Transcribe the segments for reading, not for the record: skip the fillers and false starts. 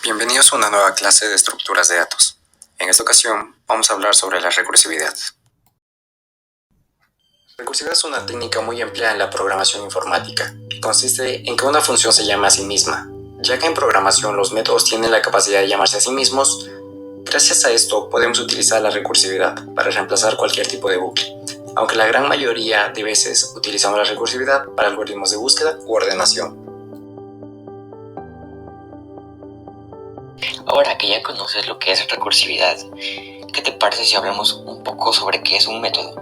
Bienvenidos a una nueva clase de estructuras de datos. En esta ocasión vamos a hablar sobre la recursividad. Recursividad es una técnica muy empleada en la programación informática y consiste en que una función se llame a sí misma. Ya que en programación los métodos tienen la capacidad de llamarse a sí mismos, gracias a esto podemos utilizar la recursividad para reemplazar cualquier tipo de bucle, aunque la gran mayoría de veces utilizamos la recursividad para algoritmos de búsqueda u ordenación. Ahora que ya conoces lo que es recursividad, ¿qué te parece si hablamos un poco sobre qué es un método?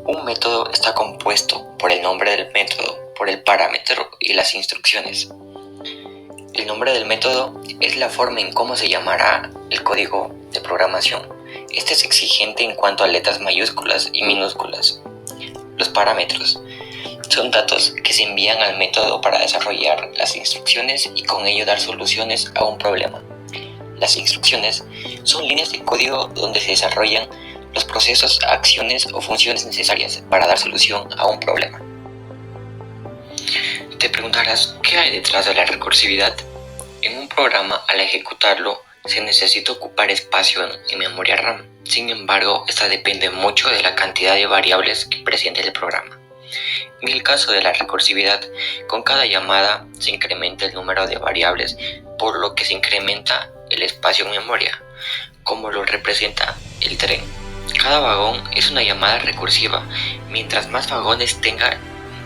Un método está compuesto por el nombre del método, por el parámetro y las instrucciones. El nombre del método es la forma en cómo se llamará el código de programación. Este es exigente en cuanto a letras mayúsculas y minúsculas. Los parámetros son datos que se envían al método para desarrollar las instrucciones y con ello dar soluciones a un problema. Las instrucciones son líneas de código donde se desarrollan los procesos, acciones o funciones necesarias para dar solución a un problema. Te preguntarás, ¿qué hay detrás de la recursividad? En un programa, al ejecutarlo, se necesita ocupar espacio en memoria RAM. Sin embargo, esta depende mucho de la cantidad de variables que presente el programa. En el caso de la recursividad, con cada llamada se incrementa el número de variables, por lo que se incrementa el espacio en memoria, como lo representa el tren. Cada vagón es una llamada recursiva. Mientras más vagones tenga,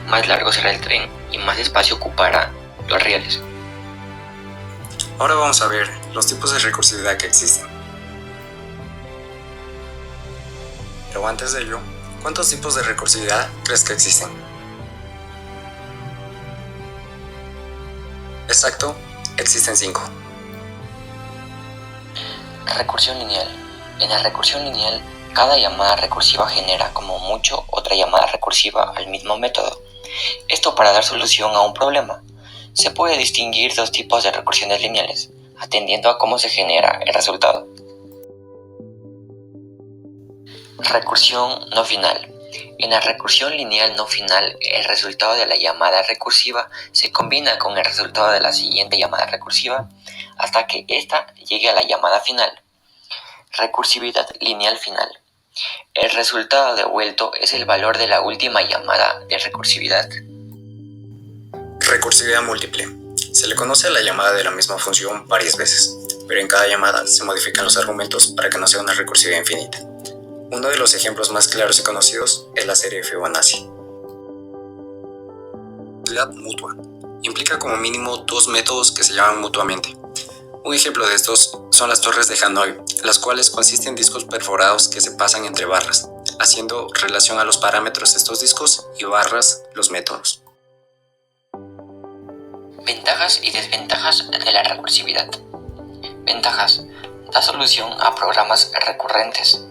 más largo será el tren y más espacio ocupará los rieles. Ahora vamos a ver los tipos de recursividad que existen. Pero antes de ello, ¿cuántos tipos de recursividad crees que existen? Exacto, existen 5. Recursión lineal. En la recursión lineal, cada llamada recursiva genera como mucho otra llamada recursiva al mismo método. Esto para dar solución a un problema. Se puede distinguir dos tipos de recursiones lineales, atendiendo a cómo se genera el resultado. Recursión no final. En la recursión lineal no final, el resultado de la llamada recursiva se combina con el resultado de la siguiente llamada recursiva hasta que ésta llegue a la llamada final. Recursividad lineal final. El resultado devuelto es el valor de la última llamada de recursividad. Recursividad múltiple. Se le conoce a la llamada de la misma función varias veces, pero en cada llamada se modifican los argumentos para que no sea una recursividad infinita. Uno de los ejemplos más claros y conocidos es la serie de Fibonacci. Recursividad mutua. Implica como mínimo dos métodos que se llaman mutuamente. Un ejemplo de estos son las torres de Hanoi, las cuales consisten en discos perforados que se pasan entre barras, haciendo relación a los parámetros de estos discos y barras los métodos. Ventajas y desventajas de la recursividad. Ventajas. Da solución a programas recurrentes.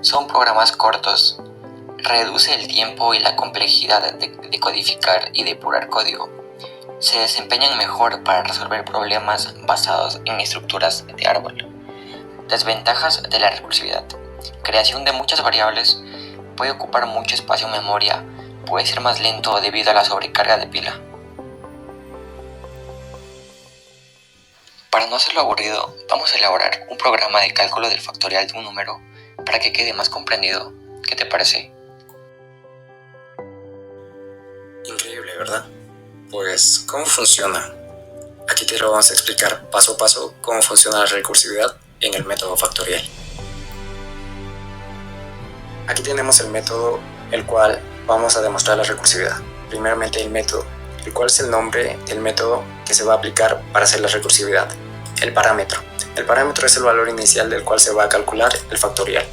Son programas cortos. Reduce el tiempo y la complejidad de codificar y depurar código. Se desempeñan mejor para resolver problemas basados en estructuras de árbol. Desventajas de la recursividad. Creación de muchas variables. Puede ocupar mucho espacio en memoria. Puede ser más lento debido a la sobrecarga de pila. Para no hacerlo aburrido, vamos a elaborar un programa de cálculo del factorial de un número para que quede más comprendido. ¿Qué te parece? Increíble, ¿verdad? Pues, ¿cómo funciona? Aquí te lo vamos a explicar paso a paso cómo funciona la recursividad en el método factorial. Aquí tenemos el método el cual vamos a demostrar la recursividad. Primeramente el método, el cual es el nombre del método que se va a aplicar para hacer la recursividad. El parámetro. El parámetro es el valor inicial del cual se va a calcular el factorial.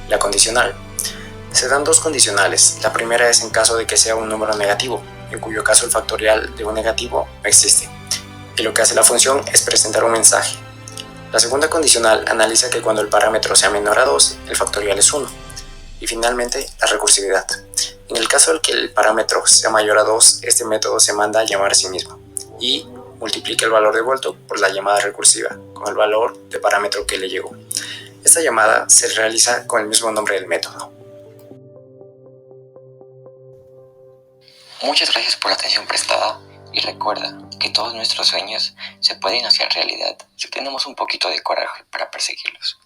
La condicional. Se dan dos condicionales. La primera es en caso de que sea un número negativo, en cuyo caso el factorial de un negativo no existe. Y lo que hace la función es presentar un mensaje. La segunda condicional analiza que cuando el parámetro sea menor a 2, el factorial es 1. Y finalmente, la recursividad. En el caso de que el parámetro sea mayor a 2, este método se manda a llamar a sí mismo y multiplica el valor devuelto por la llamada recursiva con el valor de parámetro que le llegó. Esta llamada se realiza con el mismo nombre del método. Muchas gracias por la atención prestada. Y recuerda que todos nuestros sueños se pueden hacer realidad si tenemos un poquito de coraje para perseguirlos.